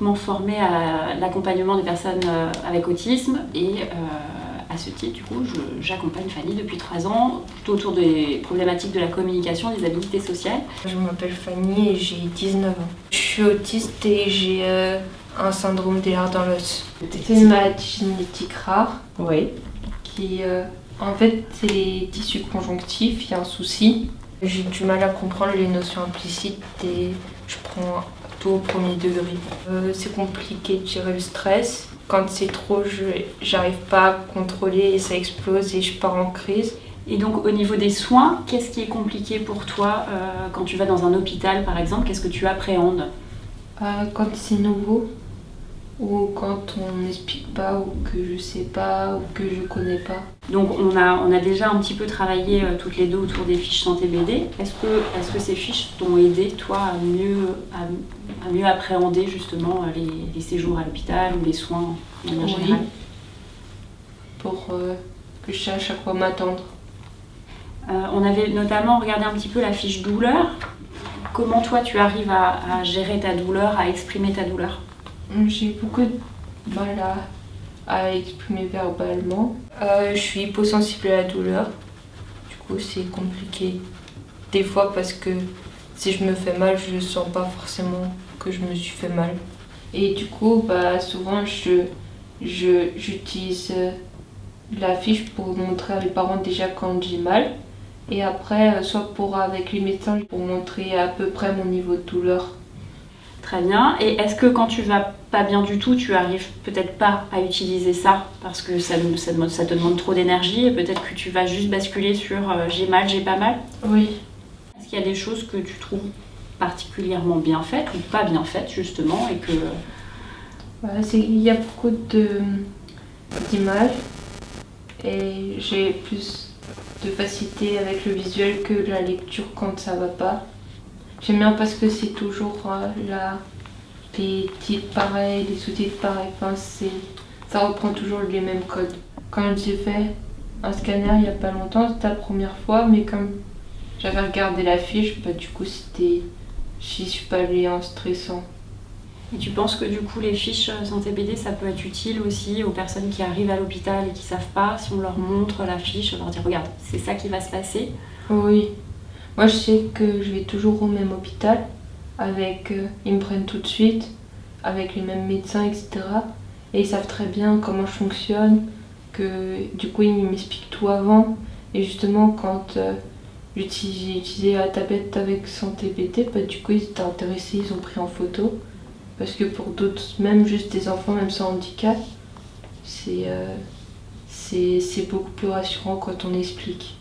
spécifiquement formée à l'accompagnement des personnes avec autisme et à ce titre, du coup, j'accompagne Fanny depuis 3 ans, plutôt autour des problématiques de la communication, des habilités sociales. Je m'appelle Fanny et j'ai 19 ans. Je suis autiste et j'ai un syndrome d'Ehlers-Danlos. C'est une maladie génétique rare. Oui. Qui, en fait, c'est les tissus conjonctifs, il y a un souci. J'ai du mal à comprendre les notions implicites et je prends tout au premier degré. C'est compliqué de gérer le stress. Quand c'est trop, j'arrive pas à contrôler et ça explose et je pars en crise. Et donc au niveau des soins, qu'est-ce qui est compliqué pour toi quand tu vas dans un hôpital par exemple? Qu'est-ce que tu appréhendes? Quand c'est nouveau ou quand on n'explique pas ou que je sais pas ou que je connais pas. Donc on a déjà un petit peu travaillé toutes les deux autour des fiches santé BD. Est-ce que ces fiches t'ont aidé toi à mieux appréhender justement les séjours à l'hôpital ou les soins de manière générale? Pour que je sache à quoi m'attendre. On avait notamment regardé un petit peu la fiche douleur. Comment toi tu arrives à gérer ta douleur, à exprimer ta douleur? J'ai beaucoup de mal à exprimer verbalement. Je suis hyposensible à la douleur. Du coup, c'est compliqué. Des fois, parce que si je me fais mal, je ne sens pas forcément que je me suis fait mal. Et du coup, souvent, j'utilise la fiche pour montrer à mes parents déjà quand j'ai mal. Et après, soit avec les médecins, pour montrer à peu près mon niveau de douleur. Très bien. Et est-ce que quand tu vas pas bien du tout, tu arrives peut-être pas à utiliser ça parce que ça te demande trop d'énergie et peut-être que tu vas juste basculer sur j'ai mal, j'ai pas mal? Oui. Est-ce qu'il y a des choses que tu trouves particulièrement bien faites ou pas bien faites justement et que... Il y a beaucoup d'images et j'ai plus de facilité avec le visuel que la lecture quand ça va pas. J'aime bien parce que c'est toujours les titres pareils, les sous-titres pareils, ça reprend toujours les mêmes codes. Quand j'ai fait un scanner il n'y a pas longtemps, c'était la première fois, mais comme j'avais regardé la fiche, du coup j'y suis pas allée en stressant. Et tu penses que du coup les fiches santé BD ça peut être utile aussi aux personnes qui arrivent à l'hôpital et qui savent pas, si on leur montre la fiche, on leur dit regarde, c'est ça qui va se passer? Oui. Moi, je sais que je vais toujours au même hôpital, ils me prennent tout de suite, avec les mêmes médecins, etc. Et ils savent très bien comment je fonctionne, que du coup, ils m'expliquent tout avant. Et justement, quand j'ai utilisé la tablette avec Santé BD, du coup, ils étaient intéressés, ils ont pris en photo. Parce que pour d'autres, même juste des enfants, même sans handicap, c'est beaucoup plus rassurant quand on explique.